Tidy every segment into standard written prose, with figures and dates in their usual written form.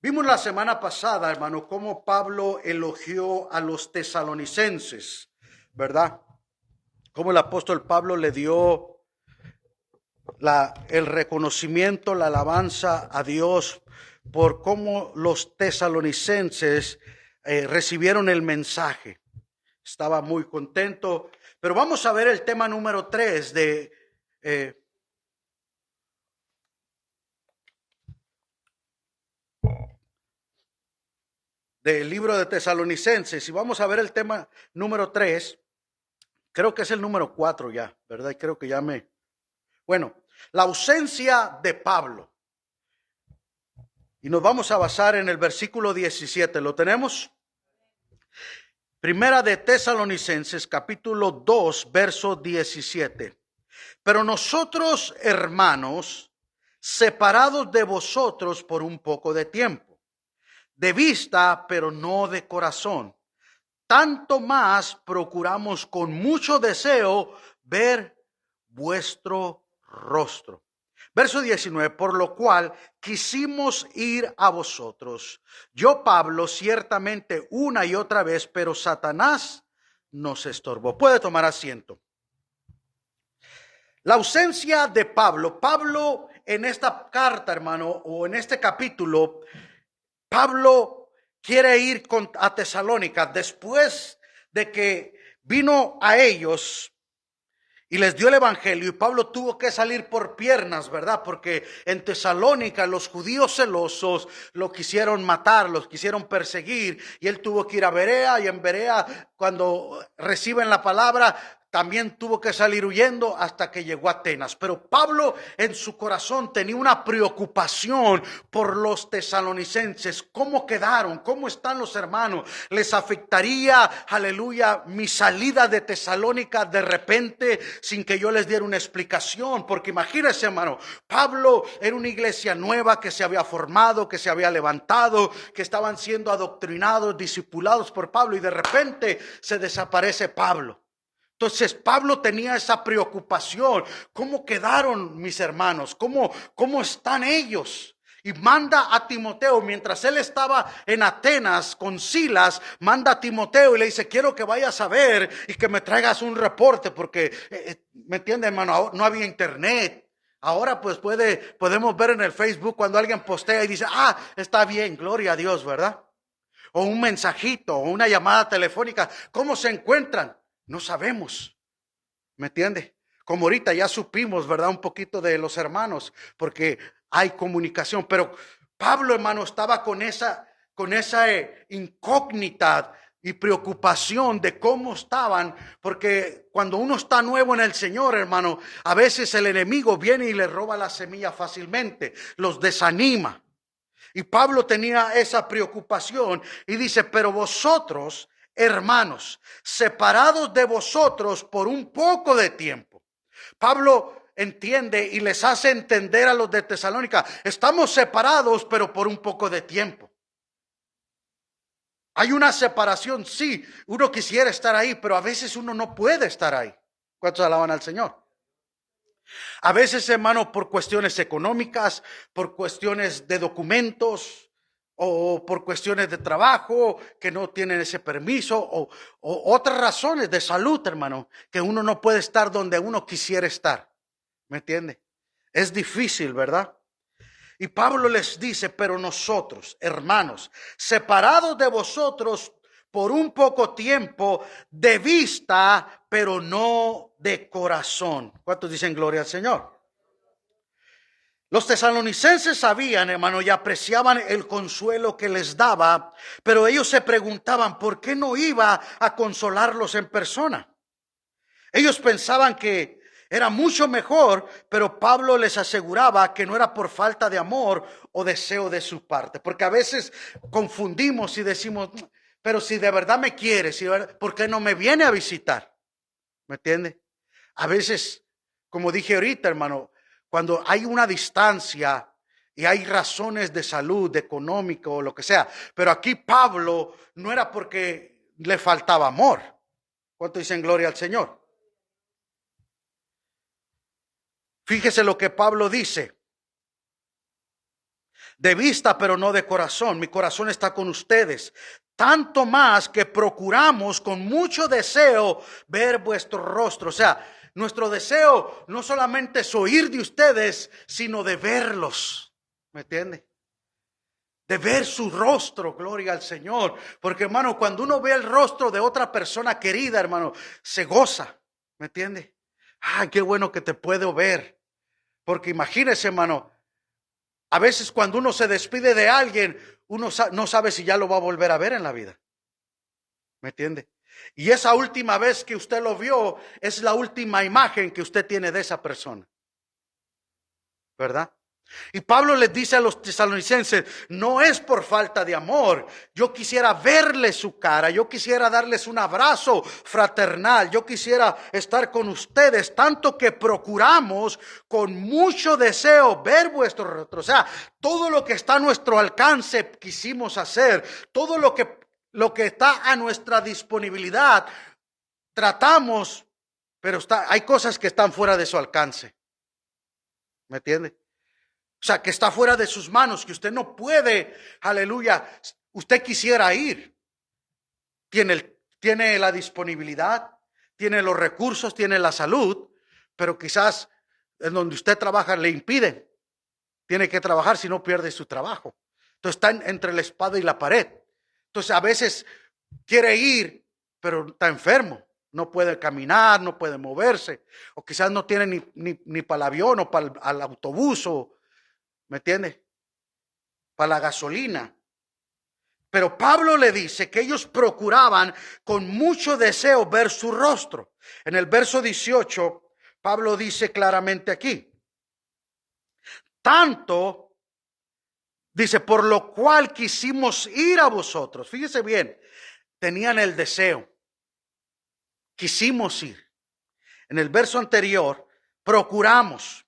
Vimos la semana pasada, hermano, cómo Pablo elogió a los tesalonicenses, ¿verdad? Cómo el apóstol Pablo le dio el reconocimiento, la alabanza a Dios por cómo los tesalonicenses recibieron el mensaje. Estaba muy contento, pero vamos a ver el tema número 3 del libro de Tesalonicenses, y vamos a ver el tema número 3. Creo que es el número 4 ya, ¿verdad? Y creo que ya Bueno, la ausencia de Pablo. Y nos vamos a basar en el versículo 17. ¿Lo tenemos? Primera de Tesalonicenses, capítulo 2, verso 17. Pero nosotros, hermanos, separados de vosotros por un poco de tiempo, de vista, pero no de corazón, tanto más procuramos con mucho deseo ver vuestro rostro. Verso 19, por lo cual quisimos ir a vosotros. Yo, Pablo, ciertamente una y otra vez, pero Satanás nos estorbó. Puede tomar asiento. La ausencia de Pablo. Pablo en esta carta, hermano, o en este capítulo, Pablo quiere ir a Tesalónica después de que vino a ellos y les dio el evangelio, y Pablo tuvo que salir por piernas, ¿verdad? Porque en Tesalónica los judíos celosos lo quisieron matar, los quisieron perseguir, y él tuvo que ir a Berea, y en Berea, cuando reciben la palabra, también tuvo que salir huyendo hasta que llegó a Atenas. Pero Pablo en su corazón tenía una preocupación por los tesalonicenses. ¿Cómo quedaron? ¿Cómo están los hermanos? ¿Les afectaría, aleluya, mi salida de Tesalónica de repente sin que yo les diera una explicación? Porque imagínense, hermano, Pablo era una iglesia nueva que se había formado, que se había levantado, que estaban siendo adoctrinados, discipulados por Pablo, y de repente se desaparece Pablo. Entonces Pablo tenía esa preocupación. ¿Cómo quedaron mis hermanos? ¿Cómo están ellos? Y manda a Timoteo, mientras él estaba en Atenas con Silas, manda a Timoteo y le dice: quiero que vayas a ver y que me traigas un reporte, porque, ¿me entiende, hermano? No había internet. Ahora pues podemos ver en el Facebook cuando alguien postea y dice: está bien, gloria a Dios, ¿verdad? O un mensajito, o una llamada telefónica. ¿Cómo se encuentran? No sabemos, ¿me entiende? Como ahorita ya supimos, ¿verdad? Un poquito de los hermanos, porque hay comunicación. Pero Pablo, hermano, estaba con esa incógnita y preocupación de cómo estaban, porque cuando uno está nuevo en el Señor, hermano, a veces el enemigo viene y le roba la semilla fácilmente, los desanima. Y Pablo tenía esa preocupación y dice: pero vosotros, hermanos, separados de vosotros por un poco de tiempo. Pablo entiende y les hace entender a los de Tesalónica: estamos separados, pero por un poco de tiempo. Hay una separación, sí, uno quisiera estar ahí, pero a veces uno no puede estar ahí. ¿Cuántos alaban al Señor? A veces, hermano, por cuestiones económicas, por cuestiones de documentos, o por cuestiones de trabajo que no tienen ese permiso, o otras razones de salud, hermano, que uno no puede estar donde uno quisiera estar. ¿Me entiende? Es difícil, ¿verdad? Y Pablo les dice: pero nosotros, hermanos, separados de vosotros por un poco tiempo, de vista, pero no de corazón. ¿Cuántos dicen gloria al Señor? Los tesalonicenses sabían, hermano, y apreciaban el consuelo que les daba, pero ellos se preguntaban por qué no iba a consolarlos en persona. Ellos pensaban que era mucho mejor, pero Pablo les aseguraba que no era por falta de amor o deseo de su parte, porque a veces confundimos y decimos: pero si de verdad me quiere, ¿por qué no me viene a visitar? ¿Me entiende? A veces, como dije ahorita, hermano, cuando hay una distancia y hay razones de salud, de económico o lo que sea, pero aquí Pablo no era porque le faltaba amor. ¿Cuánto dicen gloria al Señor? Fíjese lo que Pablo dice. de vista, pero no de corazón. Mi corazón está con ustedes. Tanto más que procuramos con mucho deseo ver vuestro rostro. O sea, nuestro deseo no solamente es oír de ustedes, sino de verlos. ¿Me entiende? De ver su rostro, gloria al Señor. Porque, hermano, cuando uno ve el rostro de otra persona querida, hermano, se goza. ¿Me entiende? Ay, qué bueno que te puedo ver. Porque imagínese, hermano, a veces cuando uno se despide de alguien, uno no sabe si ya lo va a volver a ver en la vida. ¿Me entiende? Y esa última vez que usted lo vio es la última imagen que usted tiene de esa persona. ¿Verdad? Y Pablo les dice a los tesalonicenses, no es por falta de amor. Yo quisiera verles su cara, yo quisiera darles un abrazo fraternal, yo quisiera estar con ustedes, tanto que procuramos con mucho deseo ver vuestro rostro. O sea, todo lo que está a nuestro alcance quisimos hacer, todo lo que está a nuestra disponibilidad, tratamos, pero hay cosas que están fuera de su alcance. ¿Me entiende? O sea, que está fuera de sus manos, que usted no puede, aleluya, usted quisiera ir. Tiene la disponibilidad, tiene los recursos, tiene la salud, pero quizás en donde usted trabaja le impiden. Tiene que trabajar, si no pierde su trabajo. Entonces está entre la espada y la pared. Entonces a veces quiere ir, pero está enfermo. No puede caminar, no puede moverse. O quizás no tiene ni para el avión o para el autobús o... ¿Me entiende? Para la gasolina. Pero Pablo le dice que ellos procuraban con mucho deseo ver su rostro. En el verso 18, Pablo dice claramente aquí. Tanto, dice, por lo cual quisimos ir a vosotros. Fíjese bien, tenían el deseo. Quisimos ir. En el verso anterior, procuramos.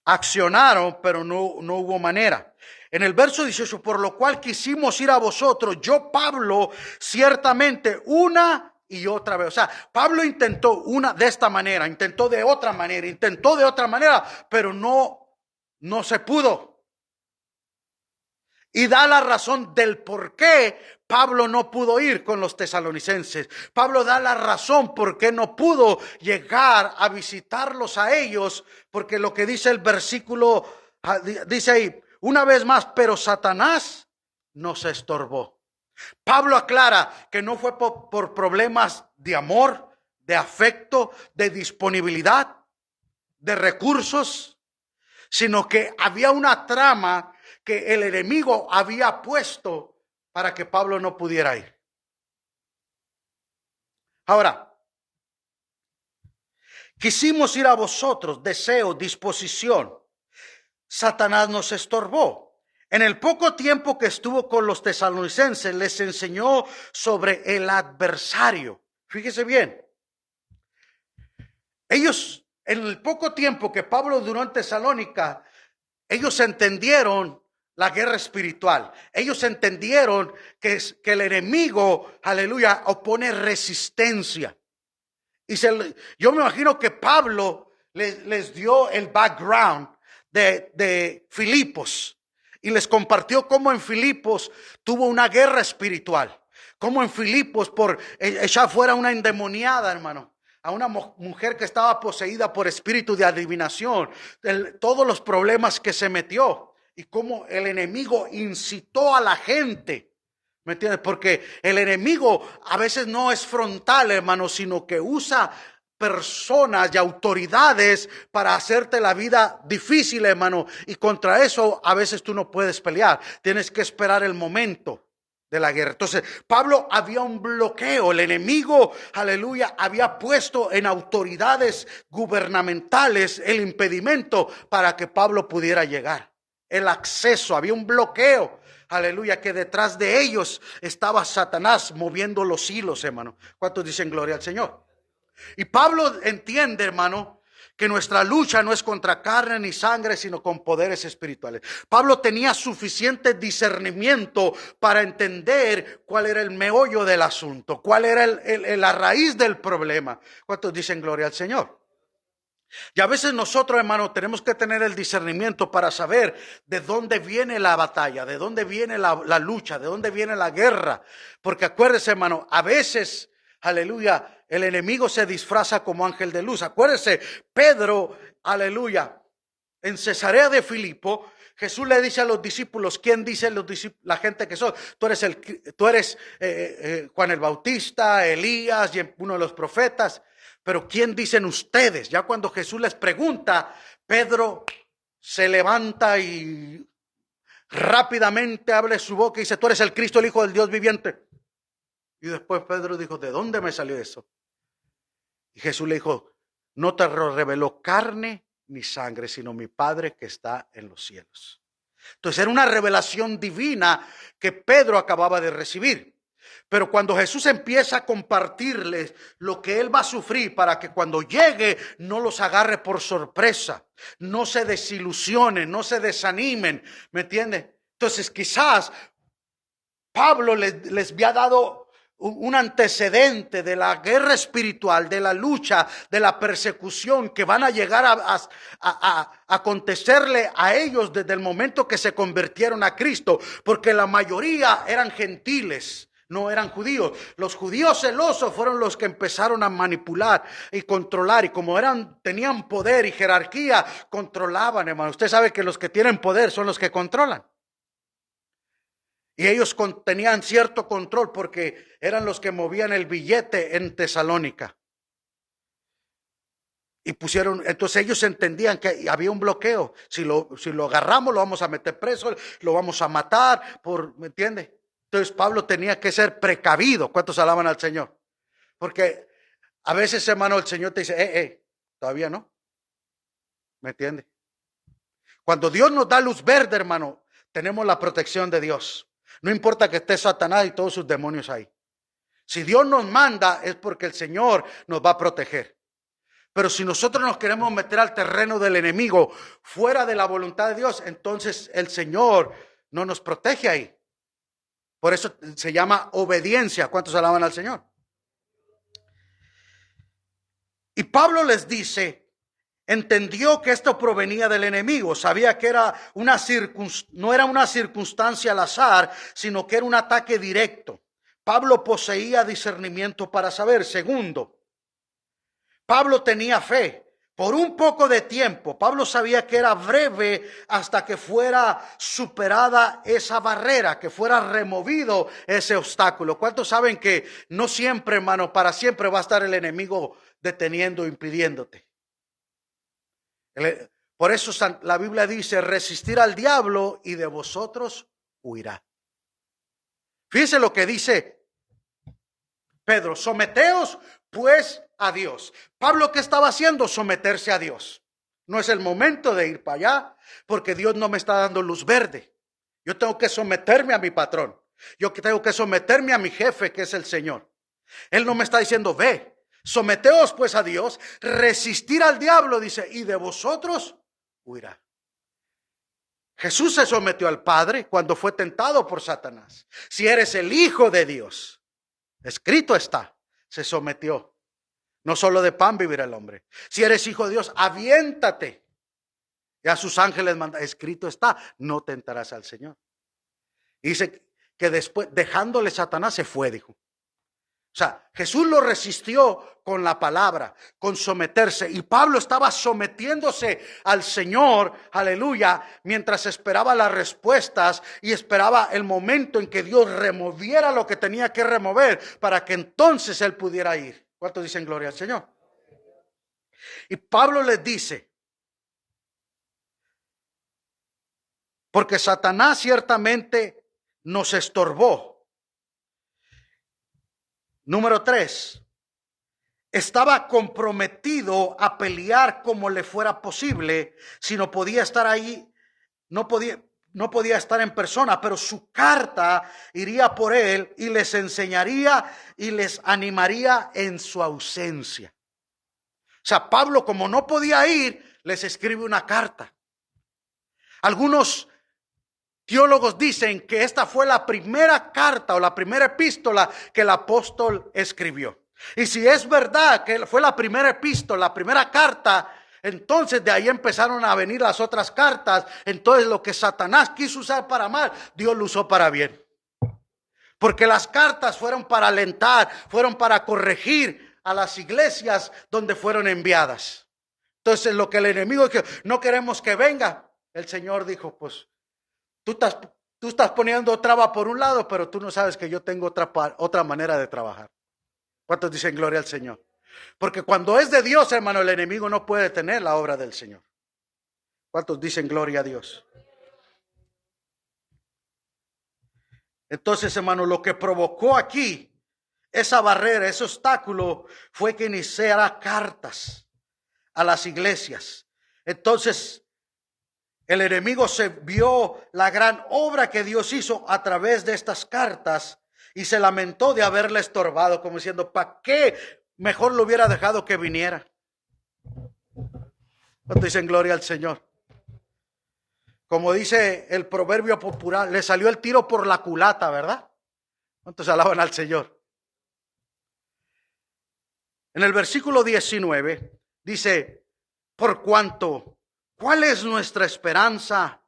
Accionaron, pero no hubo manera. En el verso 18, por lo cual quisimos ir a vosotros, yo Pablo, ciertamente una y otra vez. O sea, Pablo intentó una de esta manera, intentó de otra manera, pero no se pudo. Y da la razón del por qué Pablo no pudo ir con los tesalonicenses. Pablo da la razón por qué no pudo llegar a visitarlos a ellos, porque lo que dice el versículo, dice ahí, una vez más, pero Satanás nos estorbó. Pablo aclara que no fue por problemas de amor, de afecto, de disponibilidad, de recursos, sino que había una trama que el enemigo había puesto para que Pablo no pudiera ir. Ahora, quisimos ir a vosotros, deseo, disposición. Satanás nos estorbó. En el poco tiempo que estuvo con los tesalonicenses, les enseñó sobre el adversario. Fíjese bien. Ellos, en el poco tiempo que Pablo duró en Tesalónica, ellos entendieron la guerra espiritual. Ellos entendieron que el enemigo, aleluya, opone resistencia. Y yo me imagino que Pablo les dio el background de Filipos y les compartió cómo en Filipos tuvo una guerra espiritual. Cómo en Filipos por echar fuera una endemoniada, hermano, a una mujer que estaba poseída por espíritu de adivinación, todos los problemas que se metió. Y cómo el enemigo incitó a la gente, ¿me entiendes? Porque el enemigo a veces no es frontal, hermano, sino que usa personas y autoridades para hacerte la vida difícil, hermano. Y contra eso a veces tú no puedes pelear. Tienes que esperar el momento de la guerra. Entonces, Pablo había un bloqueo. El enemigo, aleluya, había puesto en autoridades gubernamentales el impedimento para que Pablo pudiera llegar. El acceso, había un bloqueo, aleluya, que detrás de ellos estaba Satanás moviendo los hilos, hermano. ¿Cuántos dicen gloria al Señor? Y Pablo entiende, hermano, que nuestra lucha no es contra carne ni sangre, sino con poderes espirituales. Pablo tenía suficiente discernimiento para entender cuál era el meollo del asunto, cuál era la raíz del problema. ¿Cuántos dicen gloria al Señor? Y a veces nosotros, hermano, tenemos que tener el discernimiento para saber de dónde viene la batalla, de dónde viene la lucha, de dónde viene la guerra. Porque acuérdese, hermano, a veces, aleluya, el enemigo se disfraza como ángel de luz. Acuérdese, Pedro, aleluya, en Cesarea de Filipo, Jesús le dice a los discípulos, ¿quién dice la gente que son? Tú eres Juan el Bautista, Elías y uno de los profetas. Pero ¿quién dicen ustedes? Ya cuando Jesús les pregunta, Pedro se levanta y rápidamente abre su boca y dice, tú eres el Cristo, el Hijo del Dios viviente. Y después Pedro dijo, ¿de dónde me salió eso? Y Jesús le dijo, no te reveló carne ni sangre, sino mi Padre que está en los cielos. Entonces era una revelación divina que Pedro acababa de recibir. Pero cuando Jesús empieza a compartirles lo que él va a sufrir para que cuando llegue no los agarre por sorpresa, no se desilusionen, no se desanimen, ¿me entiende? Entonces quizás Pablo les había dado un antecedente de la guerra espiritual, de la lucha, de la persecución que van a llegar a acontecerle a ellos desde el momento que se convirtieron a Cristo, porque la mayoría eran gentiles. No eran judíos. Los judíos celosos fueron los que empezaron a manipular y controlar. Y como tenían poder y jerarquía, controlaban, hermano. Usted sabe que los que tienen poder son los que controlan. Y ellos tenían cierto control porque eran los que movían el billete en Tesalónica. Y entonces ellos entendían que había un bloqueo. Si lo agarramos, lo vamos a meter preso, lo vamos a matar, ¿me entiende? Entonces Pablo tenía que ser precavido. ¿Cuántos alaban al Señor? Porque a veces, hermano, el Señor te dice, todavía no. ¿Me entiende? Cuando Dios nos da luz verde, hermano, tenemos la protección de Dios. No importa que esté Satanás y todos sus demonios ahí. Si Dios nos manda es porque el Señor nos va a proteger. Pero si nosotros nos queremos meter al terreno del enemigo fuera de la voluntad de Dios, entonces el Señor no nos protege ahí. Por eso se llama obediencia. ¿Cuántos alaban al Señor? Y Pablo les dice, entendió que esto provenía del enemigo. Sabía que no era una circunstancia al azar, sino que era un ataque directo. Pablo poseía discernimiento para saber. Segundo, Pablo tenía fe. Por un poco de tiempo, Pablo sabía que era breve hasta que fuera superada esa barrera, que fuera removido ese obstáculo. ¿Cuántos saben que no siempre, hermano, para siempre va a estar el enemigo deteniendo, impidiéndote? Por eso la Biblia dice, resistir al diablo y de vosotros huirá. Fíjense lo que dice Pedro, someteos pues a Dios. Pablo, ¿qué estaba haciendo? Someterse a Dios. No es el momento de ir para allá, porque Dios no me está dando luz verde. Yo tengo que someterme a mi patrón. Yo tengo que someterme a mi jefe, que es el Señor. Él no me está diciendo, ve, someteos pues a Dios, resistir al diablo, dice, y de vosotros huirá. Jesús se sometió al Padre cuando fue tentado por Satanás. Si eres el Hijo de Dios, escrito está, se sometió. No solo de pan vivirá el hombre. Si eres hijo de Dios, aviéntate. Y a sus ángeles manda, escrito está, no tentarás al Señor. Y dice que después, dejándole Satanás, se fue, dijo. O sea, Jesús lo resistió con la palabra, con someterse. Y Pablo estaba sometiéndose al Señor, aleluya, mientras esperaba las respuestas y esperaba el momento en que Dios removiera lo que tenía que remover para que entonces él pudiera ir. ¿Cuántos dicen gloria al Señor? Y Pablo les dice, porque Satanás ciertamente nos estorbó. Número 3, estaba comprometido a pelear como le fuera posible, si no podía estar ahí, no podía estar en persona, pero su carta iría por él y les enseñaría y les animaría en su ausencia. O sea, Pablo, como no podía ir, les escribe una carta. Algunos teólogos dicen que esta fue la primera carta o la primera epístola que el apóstol escribió. Y si es verdad que fue la primera epístola, la primera carta, Entonces de ahí empezaron a venir las otras cartas. Entonces lo que Satanás quiso usar para mal, Dios lo usó para bien. Porque las cartas fueron para alentar, fueron para corregir a las iglesias donde fueron enviadas. Entonces lo que el enemigo dijo, no queremos que venga. El Señor dijo, pues tú estás poniendo traba por un lado, pero tú no sabes que yo tengo otra manera de trabajar. ¿Cuántos dicen gloria al Señor? Porque cuando es de Dios, hermano, el enemigo no puede detener la obra del Señor. ¿Cuántos dicen gloria a Dios? Entonces, hermano, lo que provocó aquí esa barrera, ese obstáculo, fue que iniciara cartas a las iglesias. Entonces, el enemigo se vio la gran obra que Dios hizo a través de estas cartas y se lamentó de haberle estorbado, como diciendo, ¿para qué? Mejor lo hubiera dejado que viniera. ¿Cuánto dicen gloria al Señor? Como dice el proverbio popular, le salió el tiro por la culata, ¿verdad? ¿Cuántos alaban al Señor? En el versículo 19 dice, por cuanto, ¿cuál es nuestra esperanza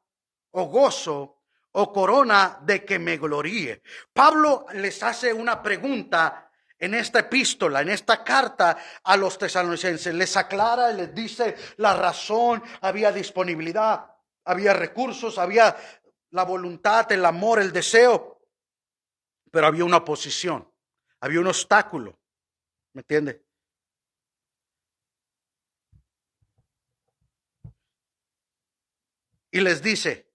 o gozo o corona de que me gloríe? Pablo les hace una pregunta en esta epístola, en esta carta a los tesalonicenses. Les aclara y les dice la razón, había disponibilidad, había recursos, había la voluntad, el amor, el deseo, pero había una oposición, había un obstáculo, ¿me entiende? Y les dice,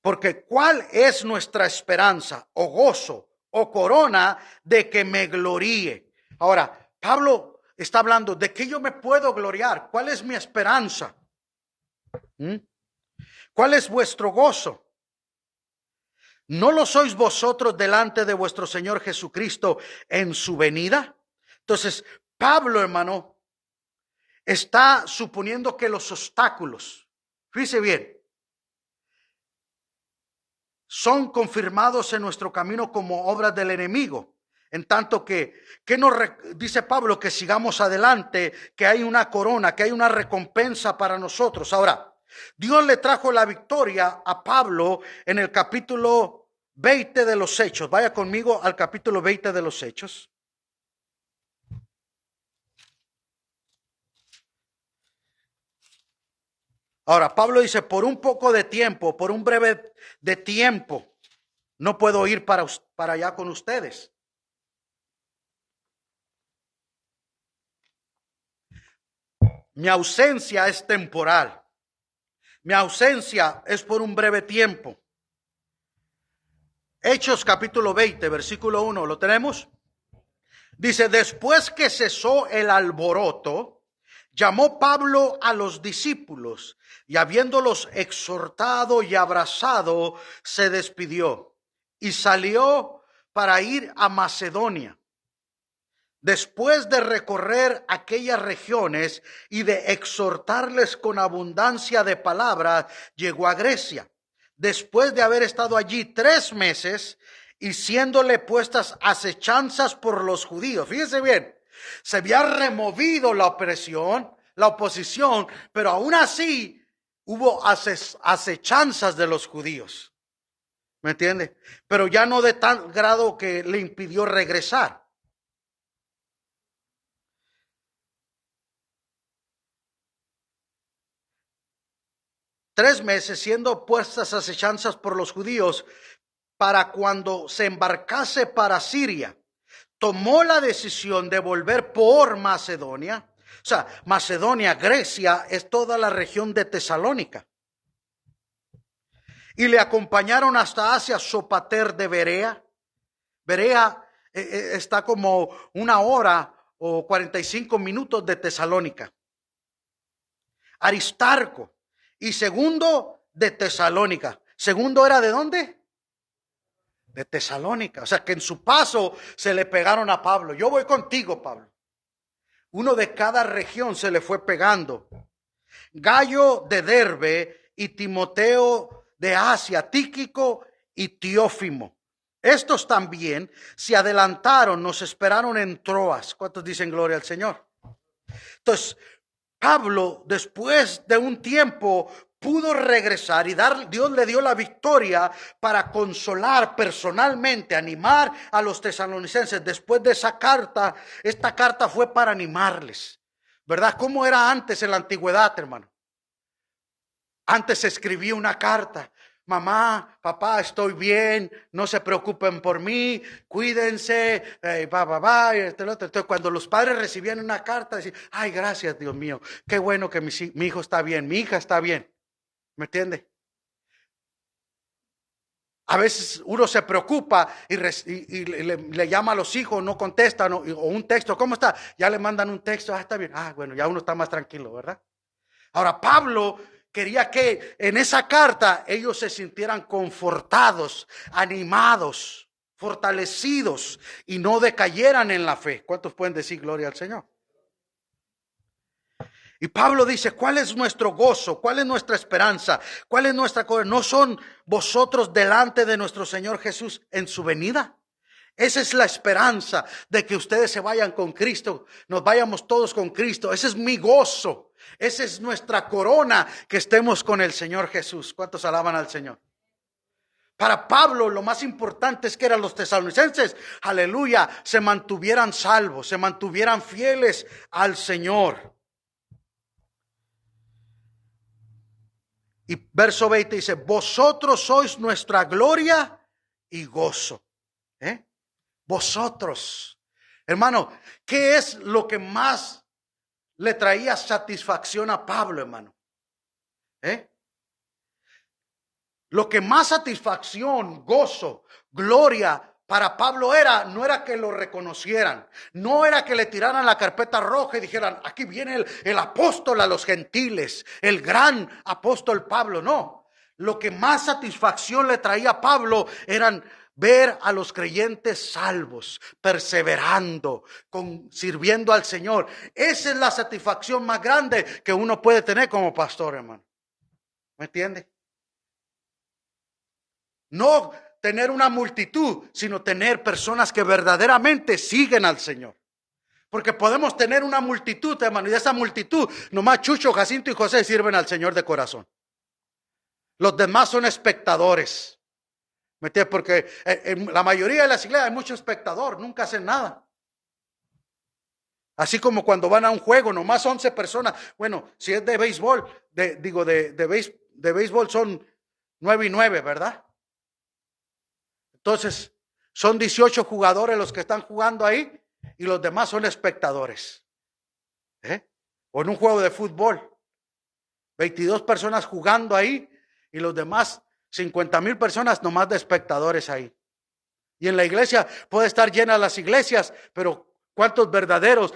porque ¿cuál es nuestra esperanza o gozo o corona de que me gloríe? Ahora, Pablo está hablando de que yo me puedo gloriar. ¿Cuál es mi esperanza? ¿Cuál es vuestro gozo? ¿No lo sois vosotros delante de vuestro Señor Jesucristo en su venida? Entonces, Pablo, hermano, está suponiendo que los obstáculos, fíjese bien, son confirmados en nuestro camino como obras del enemigo. En tanto que dice Pablo que sigamos adelante, que hay una corona, que hay una recompensa para nosotros. Ahora, Dios le trajo la victoria a Pablo en el capítulo 20 de los Hechos. Vaya conmigo al capítulo 20 de los Hechos. Ahora, Pablo dice, por un poco de tiempo, por un breve de tiempo, no puedo ir para allá con ustedes. Mi ausencia es temporal. Mi ausencia es por un breve tiempo. Hechos capítulo 20, versículo 1, ¿lo tenemos? Dice, después que cesó el alboroto, llamó Pablo a los discípulos y habiéndolos exhortado y abrazado, se despidió y salió para ir a Macedonia. Después de recorrer aquellas regiones y de exhortarles con abundancia de palabras, llegó a Grecia. Después de haber estado allí 3 meses y siéndole puestas acechanzas por los judíos. Fíjense bien, se había removido la opresión, la oposición, pero aún así hubo acechanzas de los judíos. ¿Me entiende? Pero ya no de tal grado que le impidió regresar. Tres meses siendo puestas acechanzas por los judíos para cuando se embarcase para Siria, tomó la decisión de volver por Macedonia. O sea, Macedonia, Grecia, es toda la región de Tesalónica. Y le acompañaron hasta Asia Sopater de Berea. Berea está como 1 hora o 45 minutos de Tesalónica. Aristarco. Y segundo, de Tesalónica. ¿Segundo era de dónde? De Tesalónica. O sea que en su paso se le pegaron a Pablo. Yo voy contigo, Pablo. Uno de cada región se le fue pegando. Gallo de Derbe y Timoteo de Asia, Tíquico y Teófimo. Estos también se adelantaron, nos esperaron en Troas. ¿Cuántos dicen gloria al Señor? Entonces, Pablo, después de un tiempo, pudo regresar y Dios le dio la victoria para consolar personalmente, animar a los tesalonicenses. Después de esa carta, esta carta fue para animarles, ¿verdad? ¿Cómo era antes en la antigüedad, hermano? Antes se escribía una carta. Mamá, papá, estoy bien, no se preocupen por mí, cuídense, Entonces, cuando los padres recibían una carta, decían, ay, gracias, Dios mío, qué bueno que mi hijo está bien, mi hija está bien. ¿Me entiende? A veces uno se preocupa y le llama a los hijos, no contestan, o un texto, ¿cómo está? Ya le mandan un texto, está bien. Bueno, ya uno está más tranquilo, ¿verdad? Ahora, Pablo quería que en esa carta ellos se sintieran confortados, animados, fortalecidos y no decayeran en la fe. ¿Cuántos pueden decir gloria al Señor? Y Pablo dice, ¿cuál es nuestro gozo? ¿Cuál es nuestra esperanza? ¿Cuál es nuestra cosa? ¿No son vosotros delante de nuestro Señor Jesús en su venida? Esa es la esperanza de que ustedes se vayan con Cristo, nos vayamos todos con Cristo. Ese es mi gozo. Esa es nuestra corona, que estemos con el Señor Jesús. ¿Cuántos alaban al Señor? Para Pablo lo más importante es que eran los tesalonicenses, aleluya, se mantuvieran salvos, se mantuvieran fieles al Señor. Y verso 20 dice, vosotros sois nuestra gloria y gozo. Vosotros. Hermano, ¿qué es lo que más le traía satisfacción a Pablo, hermano? Lo que más satisfacción, gozo, gloria para Pablo no era que lo reconocieran, no era que le tiraran la carpeta roja y dijeran, aquí viene el apóstol a los gentiles, el gran apóstol Pablo, no. Lo que más satisfacción le traía a Pablo eran ver a los creyentes salvos, perseverando, sirviendo al Señor. Esa es la satisfacción más grande que uno puede tener como pastor, hermano. ¿Me entiende? No tener una multitud, sino tener personas que verdaderamente siguen al Señor. Porque podemos tener una multitud, hermano, y de esa multitud, nomás Chucho, Jacinto y José sirven al Señor de corazón. Los demás son espectadores. ¿Me entiendes? Porque en la mayoría de las iglesias hay mucho espectador, nunca hacen nada. Así como cuando van a un juego, nomás 11 personas. Bueno, si es de béisbol, de béisbol son 9 y 9, ¿verdad? Entonces, son 18 jugadores los que están jugando ahí y los demás son espectadores. O en un juego de fútbol, 22 personas jugando ahí y los demás 50,000 personas nomás de espectadores ahí. Y en la iglesia puede estar llena las iglesias, pero ¿cuántos verdaderos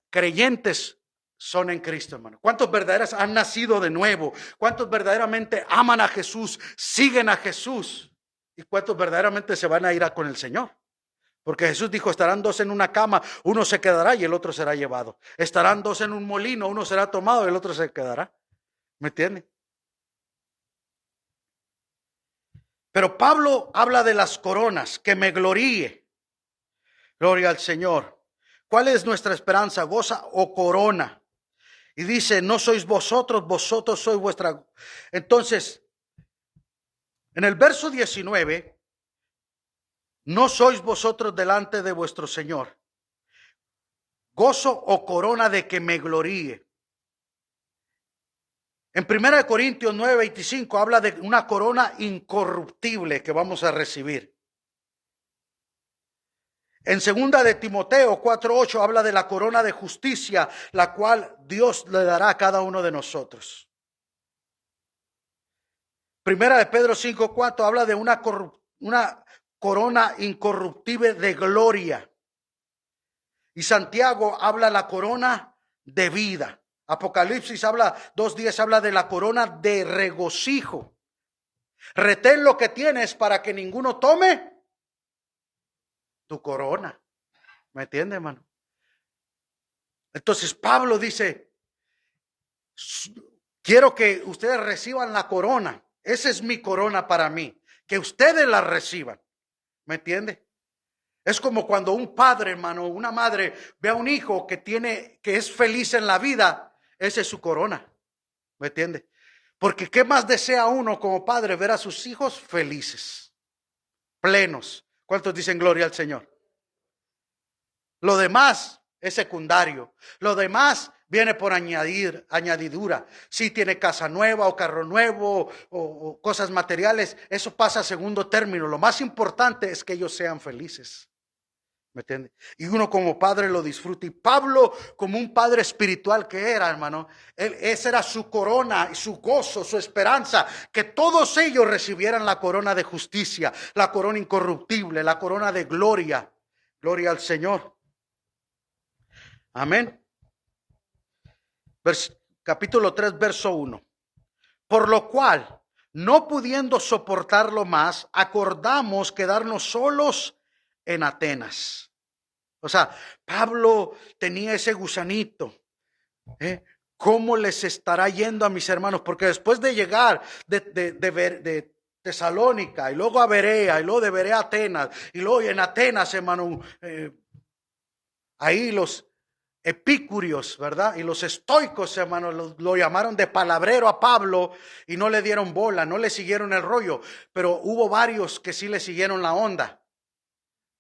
creyentes son en Cristo, hermano? ¿Cuántos verdaderos han nacido de nuevo? ¿Cuántos verdaderamente aman a Jesús, siguen a Jesús? ¿Y cuántos verdaderamente se van a ir con el Señor? Porque Jesús dijo, estarán dos en una cama, uno se quedará y el otro será llevado. Estarán dos en un molino, uno será tomado y el otro se quedará. ¿Me entiende? Pero Pablo habla de las coronas, que me gloríe. Gloria al Señor. ¿Cuál es nuestra esperanza? ¿Goza o corona? Y dice, no sois vosotros, vosotros sois vuestra. Entonces, en el verso 19, no sois vosotros delante de vuestro Señor. Gozo o corona de que me gloríe. En 1 Corintios 9:25 habla de una corona incorruptible que vamos a recibir. En 2 de Timoteo 4:8 habla de la corona de justicia, la cual Dios le dará a cada uno de nosotros. 1 de Pedro 5:4 habla de una corona incorruptible de gloria. Y Santiago habla de la corona de vida. Apocalipsis 2:10 habla de la corona de regocijo. Retén lo que tienes para que ninguno tome tu corona. ¿Me entiende, hermano? Entonces Pablo dice, quiero que ustedes reciban la corona. Esa es mi corona para mí. Que ustedes la reciban. ¿Me entiende? Es como cuando un padre, hermano, una madre ve a un hijo que es feliz en la vida. esa es su corona. ¿Me entiende? Porque ¿qué más desea uno como padre? Ver a sus hijos felices, plenos. ¿Cuántos dicen gloria al Señor? Lo demás es secundario. Lo demás viene por añadidura. Si tiene casa nueva o carro nuevo o cosas materiales, eso pasa a segundo término. Lo más importante es que ellos sean felices. ¿Me entiende? Y uno como padre lo disfruta. Y Pablo, como un padre espiritual que era, hermano, esa era su corona y su gozo, su esperanza, que todos ellos recibieran la corona de justicia, la corona incorruptible, la corona de gloria. Gloria al Señor. Amén. Capítulo 3, verso 1. Por lo cual, no pudiendo soportarlo más, acordamos quedarnos solos en Atenas. O sea, Pablo tenía ese gusanito. ¿Cómo les estará yendo a mis hermanos? Porque después de llegar de Tesalónica y luego a Berea y luego de Berea a Atenas y luego en Atenas, hermano, ahí los epicúreos, ¿verdad? Y los estoicos, hermano, lo llamaron de palabrero a Pablo y no le dieron bola, no le siguieron el rollo, pero hubo varios que sí le siguieron la onda.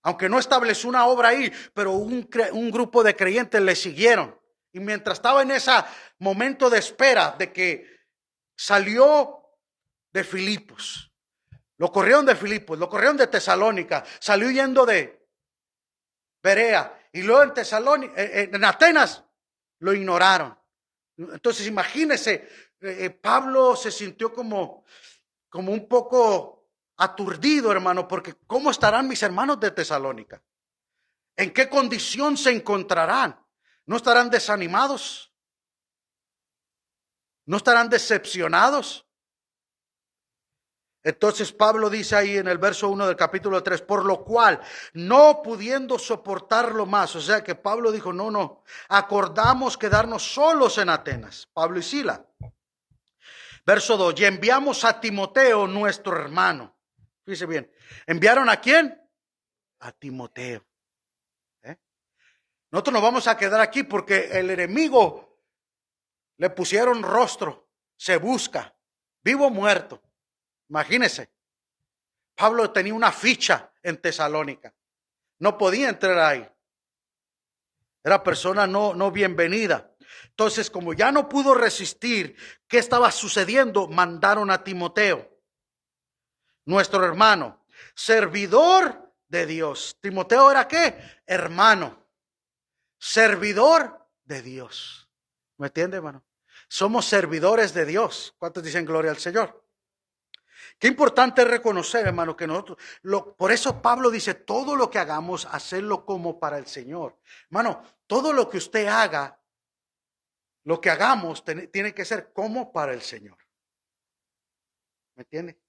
Aunque no estableció una obra ahí, pero un grupo de creyentes le siguieron. Y mientras estaba en ese momento de espera de que salió de Filipos, lo corrieron de Filipos, lo corrieron de Tesalónica, salió yendo de Berea. Y luego en Tesalónica, en Atenas, lo ignoraron. Entonces imagínense, Pablo se sintió como un poco aturdido, hermano, porque ¿cómo estarán mis hermanos de Tesalónica? ¿En qué condición se encontrarán? ¿No estarán desanimados? ¿No estarán decepcionados? Entonces Pablo dice ahí en el verso 1 del capítulo 3, por lo cual, no pudiendo soportarlo más, o sea que Pablo dijo, no, acordamos quedarnos solos en Atenas, Pablo y Sila. Verso 2, y enviamos a Timoteo, nuestro hermano. Fíjese bien, ¿enviaron a quién? A Timoteo. Nosotros nos vamos a quedar aquí porque el enemigo le pusieron rostro, se busca, vivo o muerto. Imagínense, Pablo tenía una ficha en Tesalónica, no podía entrar ahí, era persona no bienvenida. Entonces, como ya no pudo resistir, ¿qué estaba sucediendo? Mandaron a Timoteo, nuestro hermano, servidor de Dios. Timoteo era ¿qué? Hermano, servidor de Dios. ¿Me entiende, hermano? Somos servidores de Dios. ¿Cuántos dicen gloria al Señor? Qué importante es reconocer, hermano, que nosotros, por eso Pablo dice, todo lo que hagamos, hacerlo como para el Señor. Hermano, todo lo que usted haga, lo que hagamos, tiene que ser como para el Señor. ¿Me entiende?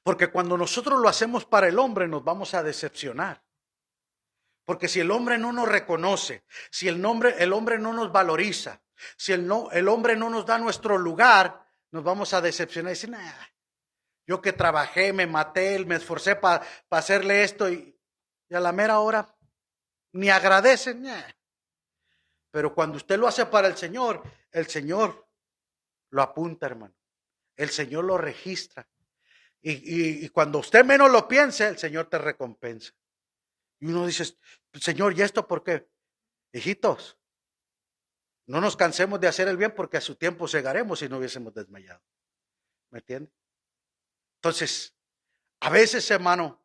Porque cuando nosotros lo hacemos para el hombre, nos vamos a decepcionar. Porque si el hombre no nos reconoce, si el hombre no nos valoriza, si el hombre no nos da nuestro lugar, nos vamos a decepcionar y decir, nah, yo que trabajé, me maté, me esforcé para hacerle esto y a la mera hora ni agradecen. Nah. Pero cuando usted lo hace para el Señor lo apunta, hermano. El Señor lo registra. Y cuando usted menos lo piense, el Señor te recompensa. Y uno dice, Señor, ¿y esto por qué? Hijitos, no nos cansemos de hacer el bien porque a su tiempo cegaremos si no hubiésemos desmayado. ¿Me entiende? Entonces, a veces, hermano,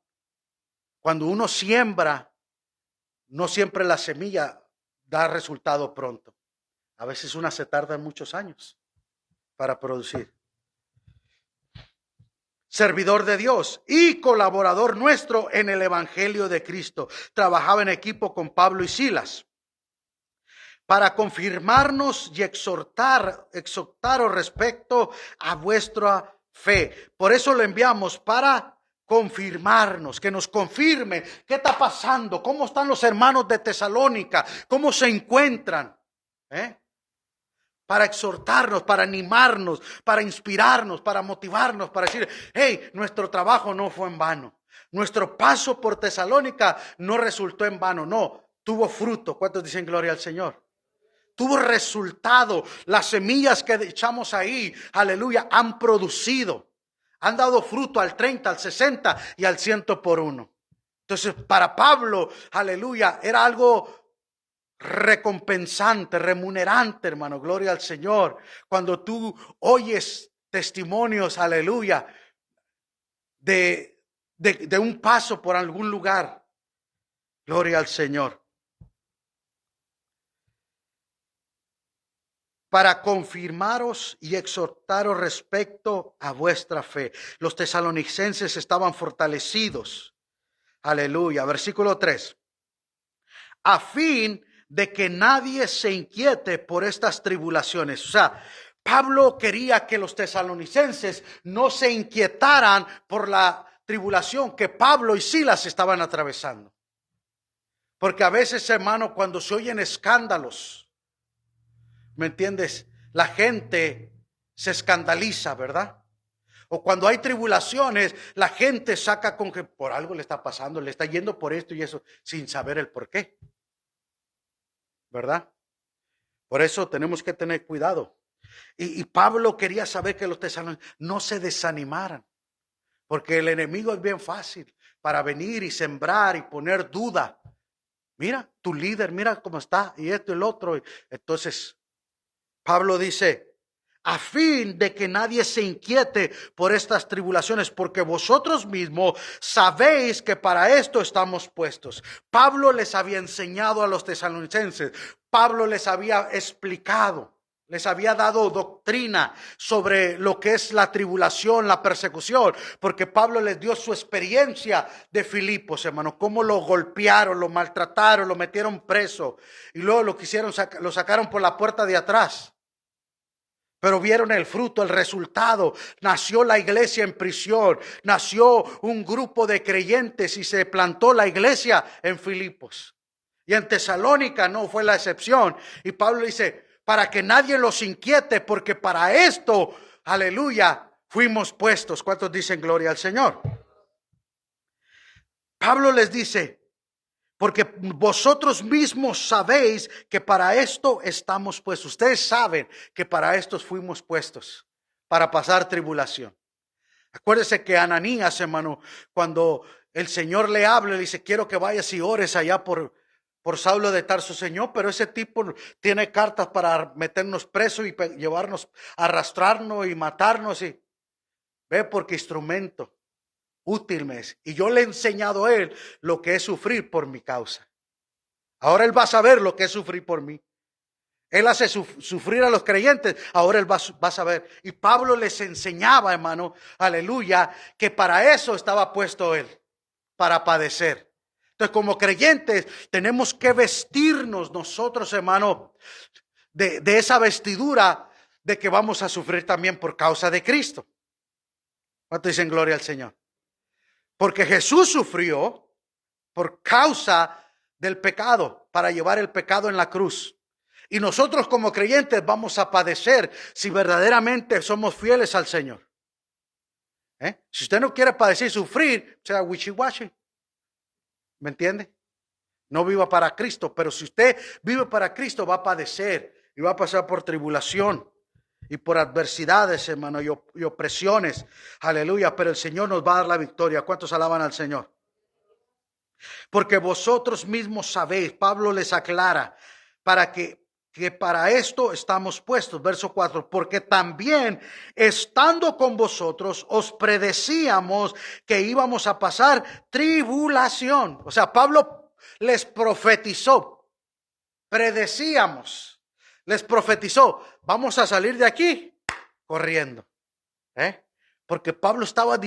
cuando uno siembra, no siempre la semilla da resultado pronto. A veces una se tarda muchos años para producir. Servidor de Dios y colaborador nuestro en el Evangelio de Cristo. Trabajaba en equipo con Pablo y Silas para confirmarnos y exhortaros respecto a vuestra fe. Por eso lo enviamos para confirmarnos, que nos confirme qué está pasando, cómo están los hermanos de Tesalónica, cómo se encuentran, para exhortarnos, para animarnos, para inspirarnos, para motivarnos, para decir, hey, nuestro trabajo no fue en vano. Nuestro paso por Tesalónica no resultó en vano, no, tuvo fruto. ¿Cuántos dicen gloria al Señor? tuvo resultado. Las semillas que echamos ahí, aleluya, han producido. Han dado fruto al 30, al 60 y al 100 por uno. Entonces, para Pablo, aleluya, era algo recompensante, remunerante, hermano, gloria al Señor. Cuando tú oyes testimonios, aleluya, de un paso por algún lugar, gloria al Señor. Para confirmaros y exhortaros respecto a vuestra fe. Los tesalonicenses estaban fortalecidos. Aleluya. Versículo 3. A fin de que nadie se inquiete por estas tribulaciones. O sea, Pablo quería que los tesalonicenses no se inquietaran por la tribulación que Pablo y Silas estaban atravesando. Porque a veces, hermano, cuando se oyen escándalos, ¿me entiendes? La gente se escandaliza, ¿verdad? O cuando hay tribulaciones, la gente saca con que por algo le está pasando, le está yendo por esto y eso, sin saber el por qué. ¿Verdad? Por eso tenemos que tener cuidado. Y Pablo quería saber que los tesalonicenses no se desanimaran, porque el enemigo es bien fácil para venir y sembrar y poner duda. Mira, tu líder, mira cómo está, y esto y el otro. Entonces, Pablo dice, a fin de que nadie se inquiete por estas tribulaciones, porque vosotros mismos sabéis que para esto estamos puestos. Pablo les había enseñado a los tesalonicenses, Pablo les había explicado, les había dado doctrina sobre lo que es la tribulación, la persecución, porque Pablo les dio su experiencia de Filipos, hermano, cómo lo golpearon, lo maltrataron, lo metieron preso y luego lo sacaron por la puerta de atrás. Pero vieron el fruto, el resultado. Nació la iglesia en prisión. Nació un grupo de creyentes y se plantó la iglesia en Filipos. Y en Tesalónica no fue la excepción. Y Pablo dice, para que nadie los inquiete, porque para esto, aleluya, fuimos puestos. ¿Cuántos dicen gloria al Señor? Pablo les dice, porque vosotros mismos sabéis que para esto estamos puestos. Ustedes saben que para esto fuimos puestos, para pasar tribulación. Acuérdese que Ananías, hermano, cuando el Señor le habla, le dice, quiero que vayas y ores allá por Saulo de Tarso, Señor, pero ese tipo tiene cartas para meternos presos y llevarnos, arrastrarnos y matarnos. Y ve, porque instrumento útil me es. Y yo le he enseñado a él lo que es sufrir por mi causa. Ahora él va a saber lo que es sufrir por mí. Él hace sufrir a los creyentes, ahora él va a saber. Y Pablo les enseñaba, hermano, aleluya, que para eso estaba puesto él, para padecer. Entonces, como creyentes, tenemos que vestirnos nosotros, hermano, de esa vestidura de que vamos a sufrir también por causa de Cristo. ¿Cuánto dicen gloria al Señor? Porque Jesús sufrió por causa del pecado, para llevar el pecado en la cruz. Y nosotros como creyentes vamos a padecer si verdaderamente somos fieles al Señor. Si usted no quiere padecer y sufrir, sea wishy-washy. ¿Me entiende? No viva para Cristo, pero si usted vive para Cristo va a padecer y va a pasar por tribulación y por adversidades, hermano, y opresiones. Aleluya, pero el Señor nos va a dar la victoria. ¿Cuántos alaban al Señor? Porque vosotros mismos sabéis, Pablo les aclara, que para esto estamos puestos. Verso 4, porque también estando con vosotros os predecíamos que íbamos a pasar tribulación. O sea, Pablo les profetizó, predecíamos, les profetizó, vamos a salir de aquí corriendo. Porque Pablo estaba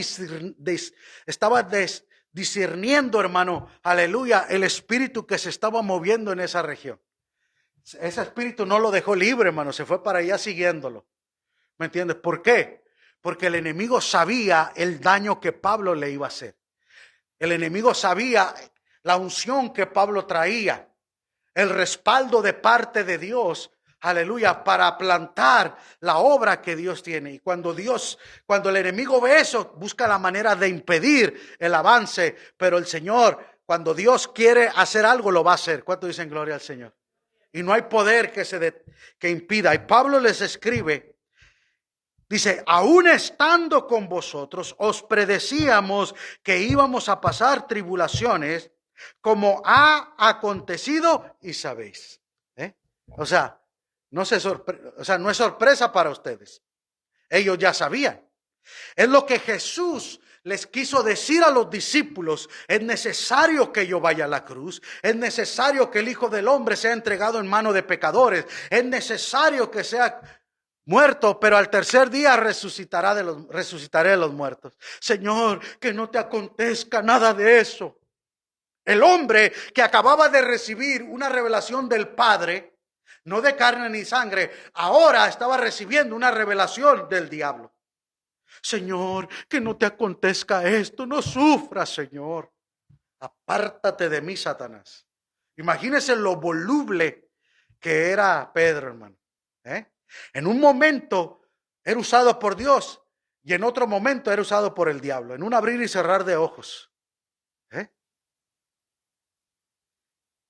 discerniendo, hermano, aleluya, el espíritu que se estaba moviendo en esa región. Ese espíritu no lo dejó libre, hermano, se fue para allá siguiéndolo. ¿Me entiendes? ¿Por qué? Porque el enemigo sabía el daño que Pablo le iba a hacer. El enemigo sabía la unción que Pablo traía, el respaldo de parte de Dios, aleluya, para plantar la obra que Dios tiene. Y cuando el enemigo ve eso, busca la manera de impedir el avance, pero el Señor, cuando Dios quiere hacer algo, lo va a hacer. ¿Cuánto dicen gloria al Señor? y no hay poder que impida. Y Pablo les escribe, dice, aún estando con vosotros, os predecíamos que íbamos a pasar tribulaciones, como ha acontecido y sabéis. O sea, no es sorpresa para ustedes. Ellos ya sabían. Es lo que Jesús les quiso decir a los discípulos. Es necesario que yo vaya a la cruz. Es necesario que el Hijo del Hombre sea entregado en mano de pecadores. Es necesario que sea muerto, pero al tercer día resucitaré de los muertos. Señor, que no te acontezca nada de eso. El hombre que acababa de recibir una revelación del Padre, no de carne ni sangre, ahora estaba recibiendo una revelación del diablo. Señor, que no te acontezca esto, no sufras, Señor. Apártate de mí, Satanás. Imagínese lo voluble que era Pedro, hermano. En un momento era usado por Dios y en otro momento era usado por el diablo, en un abrir y cerrar de ojos.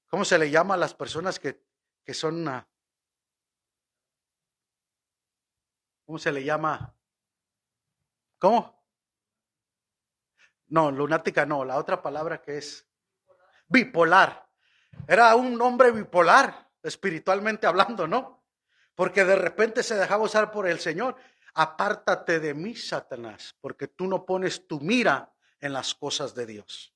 ¿Cómo se le llama a las personas que son, ¿cómo se le llama? ¿Cómo? No, lunática no, la otra palabra que es bipolar. Era un hombre bipolar, espiritualmente hablando, ¿no? Porque de repente se dejaba usar por el Señor. Apártate de mí, Satanás, porque tú no pones tu mira en las cosas de Dios.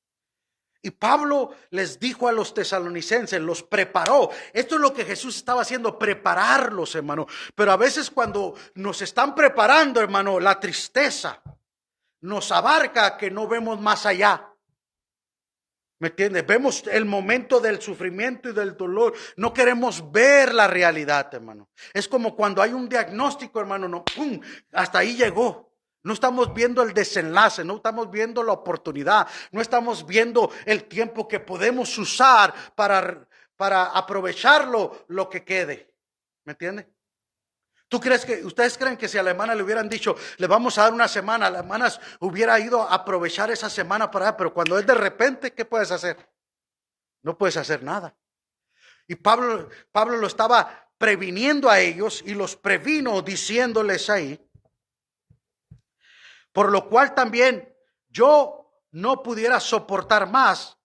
Y Pablo les dijo a los tesalonicenses, los preparó. Esto es lo que Jesús estaba haciendo, prepararlos, hermano. Pero a veces cuando nos están preparando, hermano, la tristeza nos abarca que no vemos más allá. ¿Me entiendes? Vemos el momento del sufrimiento y del dolor. No queremos ver la realidad, hermano. Es como cuando hay un diagnóstico, hermano, no, ¡pum!, hasta ahí llegó. No estamos viendo el desenlace, no estamos viendo la oportunidad, no estamos viendo el tiempo que podemos usar para aprovecharlo lo que quede. ¿Me entiende? ¿Ustedes creen que si a la hermana le hubieran dicho, le vamos a dar una semana, la hermana hubiera ido a aprovechar esa semana para allá? Pero cuando es de repente, ¿qué puedes hacer? No puedes hacer nada. Y Pablo lo estaba previniendo a ellos y los previno diciéndoles ahí, por lo cual también yo no pudiera soportar más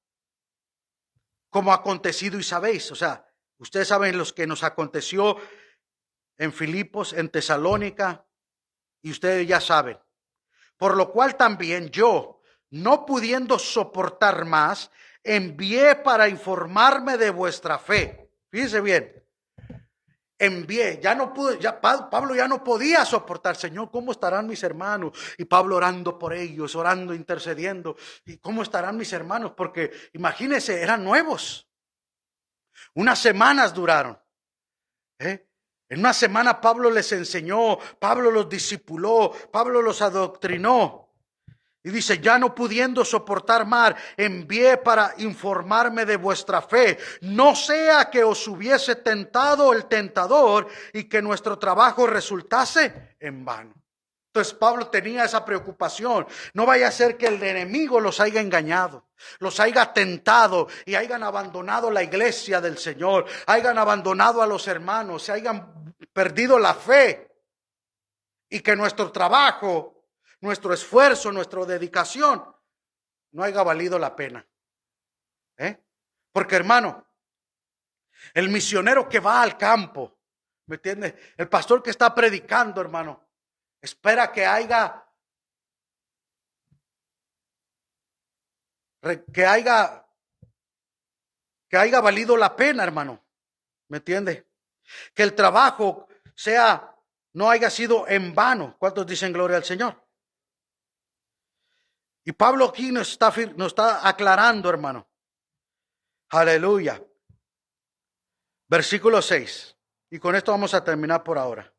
como acontecido y sabéis. O sea, ustedes saben los que nos aconteció en Filipos, en Tesalónica, y ustedes ya saben. Por lo cual también yo, no pudiendo soportar más, envié para informarme de vuestra fe. Fíjense bien. Envié, ya no pude, Pablo ya no podía soportar. Señor, ¿cómo estarán mis hermanos? Y Pablo orando por ellos, orando, intercediendo. ¿Y cómo estarán mis hermanos? Porque imagínense, eran nuevos. Unas semanas duraron. En una semana Pablo les enseñó, Pablo los discipuló, Pablo los adoctrinó. Y dice, ya no pudiendo soportar más, envié para informarme de vuestra fe. No sea que os hubiese tentado el tentador y que nuestro trabajo resultase en vano. Entonces Pablo tenía esa preocupación. No vaya a ser que el enemigo los haya engañado, los haya tentado y hayan abandonado la iglesia del Señor, hayan abandonado a los hermanos, se hayan perdido la fe y que nuestro trabajo, nuestro esfuerzo, nuestra dedicación no haya valido la pena. Porque, hermano, el misionero que va al campo, ¿me entiende? El pastor que está predicando, hermano, espera que haya valido la pena, hermano. ¿Me entiende? Que el trabajo no haya sido en vano. ¿Cuántos dicen gloria al Señor? Y Pablo aquí nos está aclarando, hermano. Aleluya. Versículo 6. Y con esto vamos a terminar por ahora.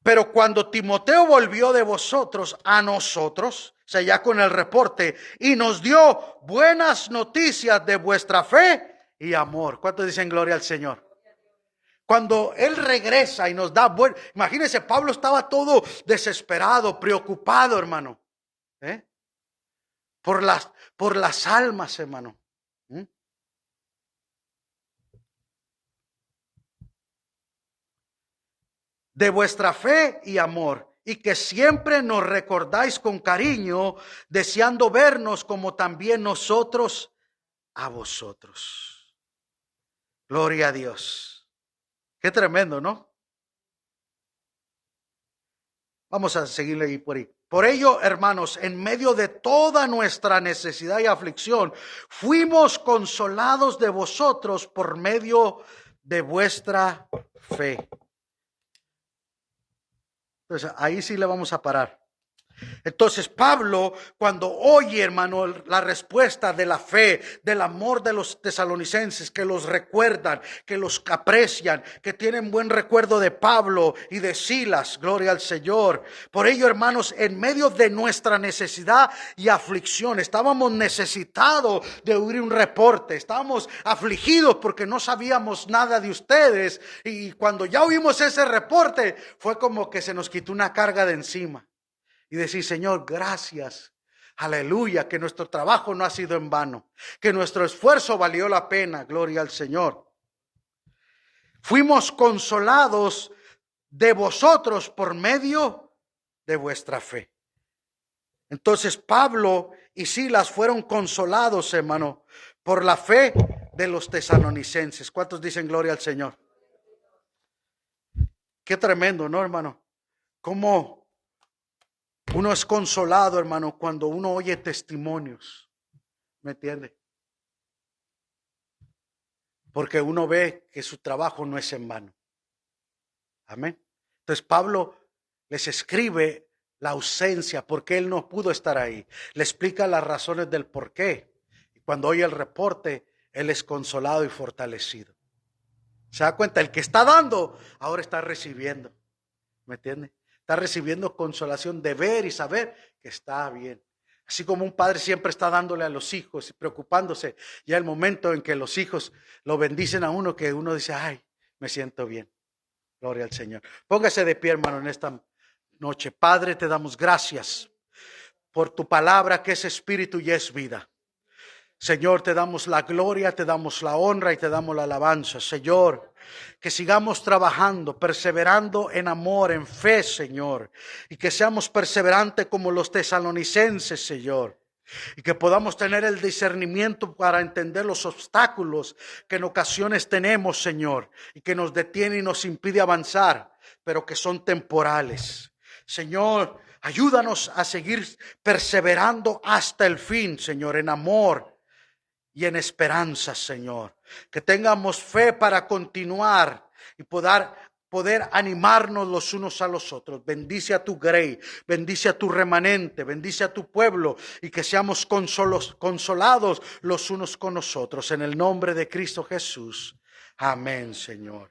Pero cuando Timoteo volvió de vosotros a nosotros, o sea, ya con el reporte, y nos dio buenas noticias de vuestra fe y amor. ¿Cuántos dicen gloria al Señor? Cuando Él regresa y nos da imagínense, Pablo estaba todo desesperado, preocupado, hermano. Por las almas, hermano. de vuestra fe y amor, y que siempre nos recordáis con cariño, deseando vernos como también nosotros a vosotros. Gloria a Dios. Qué tremendo, ¿no? Vamos a seguirle ahí por ahí. Por ello, hermanos, en medio de toda nuestra necesidad y aflicción, fuimos consolados de vosotros por medio de vuestra fe. Entonces, ahí sí le vamos a parar. Entonces Pablo, cuando oye, hermano, la respuesta de la fe, del amor de los tesalonicenses, que los recuerdan, que los aprecian, que tienen buen recuerdo de Pablo y de Silas, gloria al Señor. Por ello, hermanos, en medio de nuestra necesidad y aflicción, estábamos necesitados de oír un reporte, estábamos afligidos porque no sabíamos nada de ustedes, y cuando ya oímos ese reporte, fue como que se nos quitó una carga de encima. Y decir, Señor, gracias, aleluya, que nuestro trabajo no ha sido en vano, que nuestro esfuerzo valió la pena, gloria al Señor. Fuimos consolados de vosotros por medio de vuestra fe. Entonces Pablo y Silas fueron consolados, hermano, por la fe de los tesalonicenses. ¿Cuántos dicen gloria al Señor? Qué tremendo, ¿no, hermano? ¿Cómo uno es consolado, hermano, cuando uno oye testimonios? ¿Me entiende? Porque uno ve que su trabajo no es en vano. Amén. Entonces Pablo les escribe la ausencia, porque él no pudo estar ahí. Le explica las razones del por qué. Y cuando oye el reporte, él es consolado y fortalecido. ¿Se da cuenta? El que está dando, ahora está recibiendo. ¿Me entiende? Está recibiendo consolación de ver y saber que está bien. Así como un padre siempre está dándole a los hijos y preocupándose, ya el momento en que los hijos lo bendicen a uno, que uno dice, ay, me siento bien. Gloria al Señor. Póngase de pie, hermano, en esta noche. Padre, te damos gracias por tu palabra que es espíritu y es vida. Señor, te damos la gloria, te damos la honra y te damos la alabanza. Señor, que sigamos trabajando, perseverando en amor, en fe, Señor. Y que seamos perseverantes como los tesalonicenses, Señor. Y que podamos tener el discernimiento para entender los obstáculos que en ocasiones tenemos, Señor. Y que nos detiene y nos impide avanzar, pero que son temporales. Señor, ayúdanos a seguir perseverando hasta el fin, Señor, en amor y en esperanza, Señor. Que tengamos fe para continuar y poder animarnos los unos a los otros. Bendice a tu grey, bendice a tu remanente, bendice a tu pueblo, y que seamos consolados los unos con nosotros. En el nombre de Cristo Jesús. Amén, Señor.